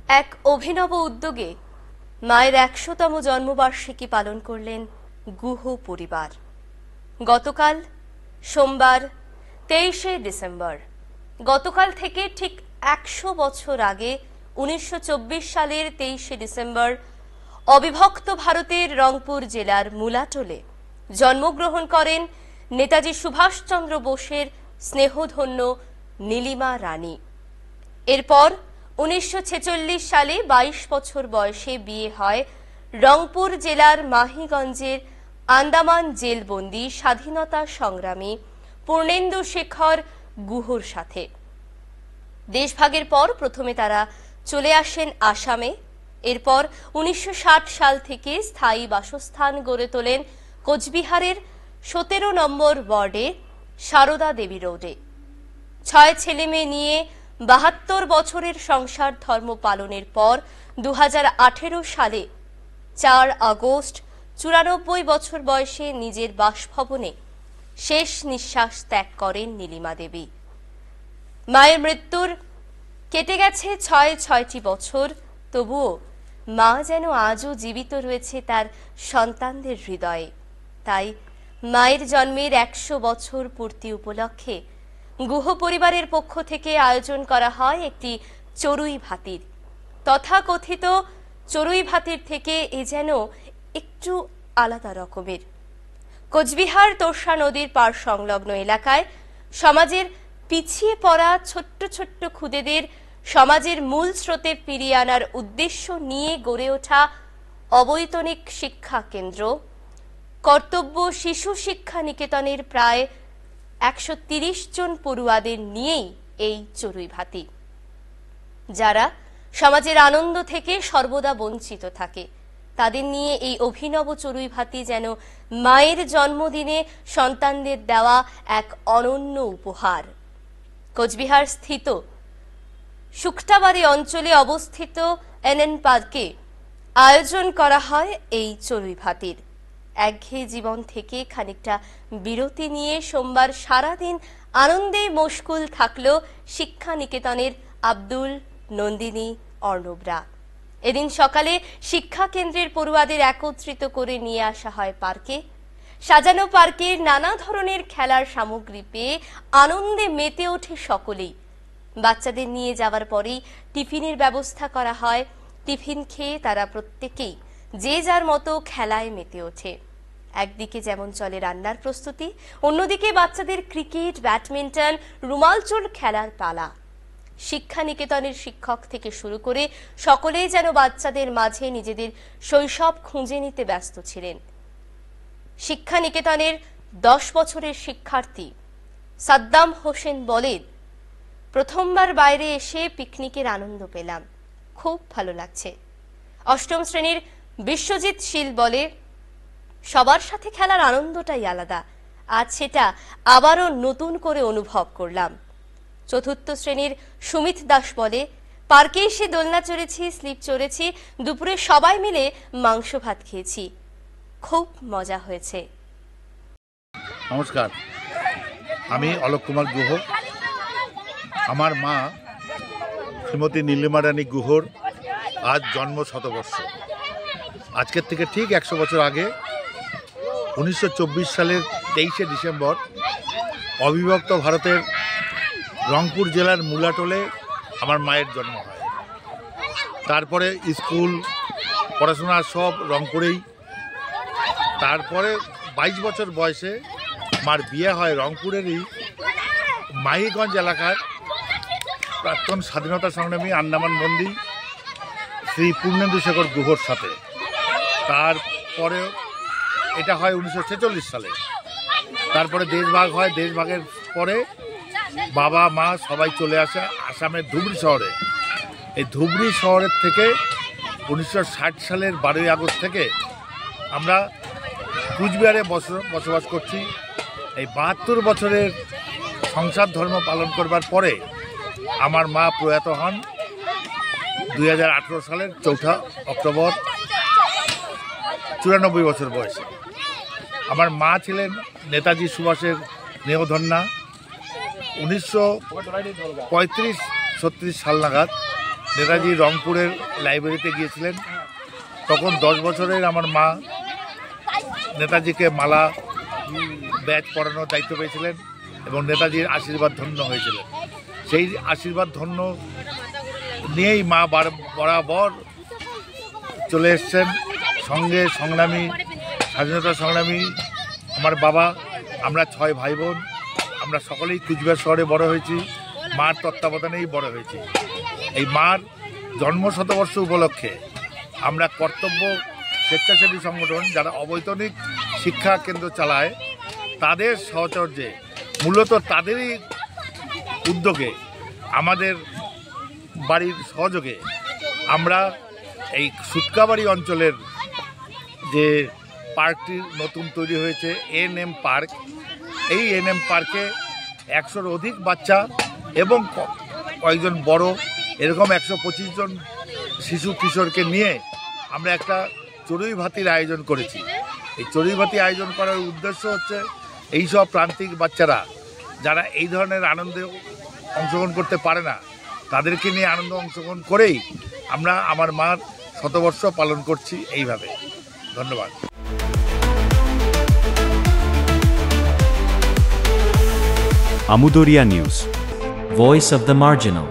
এক অভিনব উদ্যোগে মায়ের ১০০তম জন্মবার্ষিকী পালন করলেন গুহ পরিবার। গতকাল সোমবার ২৩শে ডিসেম্বর, গতকাল থেকে ঠিক ১০০ বছর আগে ১৯২৪ সালের ২৩শে ডিসেম্বর অবিভক্ত ভারতের রংপুর জেলার মুলাটোলে জন্মগ্রহণ করেন নেতাজি সুভাষচন্দ্র বোসের স্নেহধন্য নীলিমা রানী। এরপর ১৯৪৬ সালে ২২ বছর বয়সে বিয়ে হয় রংপুর জেলার মাহিগঞ্জের আন্দামান জেলবন্দি স্বাধীনতা সংগ্রামী পূর্ণেন্দু শেখর গুহর সাথে। দেশভাগের পর প্রথমে তারা চলে আসেন আসামে। এরপর ১৯৬০ সাল থেকে স্থায়ী বাসস্থান গড়ে তোলেন কোচবিহারের ১৭ নম্বর ওয়ার্ডে সারদা দেবী রোডে। ৬ ছেলে মেয়ে নিয়ে ৭২ বছরের সংসার ধর্ম পালনের পর ২০১৮ সালে ৪ আগস্ট ৯৪ বছর বয়সে নিজের বাসভবনে শেষ নিঃশ্বাস ত্যাগ করেন নীলিমা দেবী। মায়ের মৃত্যুর কেটে গেছে ৬টি বছর, তবুও মা যেন আজও জীবিত রয়েছে তার সন্তানদের হৃদয়ে। তাই মায়ের জন্মের ১০০ বছর পূর্তি উপলক্ষে গুহ পরিবারের পক্ষ থেকে আয়োজন করা হয় একটি চড়ুই ভাতির। তথাকথিত চড়ুই ভাতির থেকে এ যেন একটু আলাদা রকমের। কোচবিহার তোর্ষা নদীর পাড় সংলগ্ন এলাকায় সমাজের পিছিয়ে পড়া ছোট্ট ছোট্ট খুদেদের সমাজের মূল স্রোতে ফিরিয়ে আনার উদ্দেশ্য নিয়ে গড়ে ওঠা অবৈতনিক শিক্ষা কেন্দ্র কর্তব্য শিশু শিক্ষা নিকেতনের প্রায় ১৩০ জন পড়ুয়াদের নিয়েই এই চড়ুই ভাতি, যারা সমাজের আনন্দ থেকে সর্বদা বঞ্চিত থাকে। তাদের নিয়ে এই অভিনব চড়ুই ভাতি যেন মায়ের জন্মদিনে সন্তানদের দেওয়া এক অনন্য উপহার। কোচবিহার স্থিত শুকটাবাড়ি অঞ্চলে অবস্থিত এনএন পার্কে আয়োজন করা হয় এই চড়ুই ভাতির। একঘেয়ে জীবন থেকে খানিকটা বিরতি নিয়ে সোমবার সারাদিন আনন্দে মশগুল থাকল শিক্ষা নিকেতনের আব্দুল, নন্দিনী, অর্ণবরা। এদিন সকালে শিক্ষা কেন্দ্রের পড়ুয়াদের একত্রিত করে নিয়ে আসা হয় পার্কে। সাজানো পার্কের নানা ধরনের খেলার সামগ্রী পেয়ে আনন্দে মেতে ওঠে সকলেই। বাচ্চাদের নিয়ে যাওয়ার পরেই টিফিনের ব্যবস্থা করা হয়। টিফিন খেয়ে তারা প্রত্যেকেই যে যার মতো খেলায় মেতে ওঠে। একদিকে যেমন চলে রান্নার প্রস্তুতি, অন্যদিকে বাচ্চাদের ক্রিকেট, ব্যাডমিন্টন, রুমালচোর খেলার পালা। শিক্ষা নিকেতনের শিক্ষক থেকে শুরু করে সকলেই যেন বাচ্চাদের মাঝে নিজেদের শৈশব খুঁজে নিতে ব্যস্ত ছিলেন। শিক্ষা নিকেতনের ১০ বছরের শিক্ষার্থী সাদ্দাম হোসেন বলেন, প্রথমবার বাইরে এসে পিকনিকের আনন্দ পেলাম, খুব ভালো লাগছে। অষ্টম শ্রেণীর বিশ্বজিৎ শীল বলে, সবার সাথে খেলার আনন্দটাই আলাদা, আজ সেটা আবারও নতুন করে অনুভব করলাম। চতুর্থ শ্রেণীর সুমিত দাস বলে, পার্কে এসে দোলনা চড়েছি, স্লিপ চড়েছি, দুপুরে সবাই মিলে মাংস ভাত খেয়েছি, খুব মজা হয়েছে। নমস্কার, আমি অলোক কুমার গুহ। আমার মা শ্রীমতী নীলিমা রানী গুহর আজ জন্ম শতবর্ষ। আজকের থেকে ঠিক ১০০ বছর আগে ১৯২৪ সালের ২৩শে ডিসেম্বর অবিভক্ত ভারতের রংপুর জেলার মুলাটোলে আমার মায়ের জন্ম হয়। তারপরে স্কুল পড়াশোনা সব রংপুরেই। তারপরে ২২ বছর বয়সে মার বিয়ে হয় রংপুরেরই মাহিগঞ্জ এলাকার প্রাক্তন স্বাধীনতা সংগ্রামী আন্দামান বন্দী শ্রী পূর্ণেন্দু শেখর গুহর সাথে। তারপরে এটা হয় ১৯৪৬ সালে। তারপরে দেশভাগ হয়। দেশভাগের পরে বাবা মা সবাই চলে আসে আসামের ধুবড়ী শহরে। এই ধুবড়ী শহরের থেকে ১৯৬০ সালের ১২ই আগস্ট থেকে আমরা কুচবিহারে বসবাস করছি। এই ৭২ বছরের সংসার ধর্ম পালন করবার পরে আমার মা প্রয়াত হন ২০১৮ সালের ৪ অক্টোবর ৯৪ বছর বয়সে। আমার মা ছিলেন নেতাজি সুভাষের স্নেহধন্যা। ১৯৩৫-৩৬ সাল নাগাদ নেতাজি রংপুরের লাইব্রেরিতে গিয়েছিলেন। তখন 10 বছরের আমার মা নেতাজিকে মালা ব্যাচ পরানোর দায়িত্ব পেয়েছিলেন এবং নেতাজির আশীর্বাদ ধন্য হয়েছিলেন। সেই আশীর্বাদ ধন্য নিয়েই মা বরাবর চলে এসছেন। সঙ্গে সংগ্রামী, স্বাধীনতা সংগ্রামী আমার বাবা, আমরা 6 ভাই বোন, আমরা সকলেই কুচবিহার শহরে বড় হয়েছি, মার তত্ত্বাবধানেই বড় হয়েছি। এই মার জন্মশতবর্ষ উপলক্ষে আমরা কর্তব্য স্বেচ্ছাসেবী সংগঠন যারা অবৈতনিক শিক্ষা কেন্দ্র চালায় তাদের সহচর্যে, মূলত তাদেরই উদ্যোগে, আমাদের বাড়ির সহযোগে আমরা এই সুটকাবাড়ি অঞ্চলের যে পার্কটি নতুন তৈরি হয়েছে এনএম পার্ক, এই এনএম পার্কে 100-র অধিক বাচ্চা এবং কয়েকজন বড়, এরকম 125 জন শিশু কিশোরকে নিয়ে আমরা একটা চড়ুই ভাতির আয়োজন করেছি। এই চড়ুই ভাতি আয়োজন করার উদ্দেশ্য হচ্ছে এইসব প্রান্তিক বাচ্চারা যারা এই ধরনের আনন্দে অংশগ্রহণ করতে পারে না, তাদেরকে নিয়ে আনন্দ অংশগ্রহণ করেই আমরা আমার মার শতবর্ষ পালন করছি এইভাবে। ধন্যবাদ। Amudoria News, Voice of the Marginal.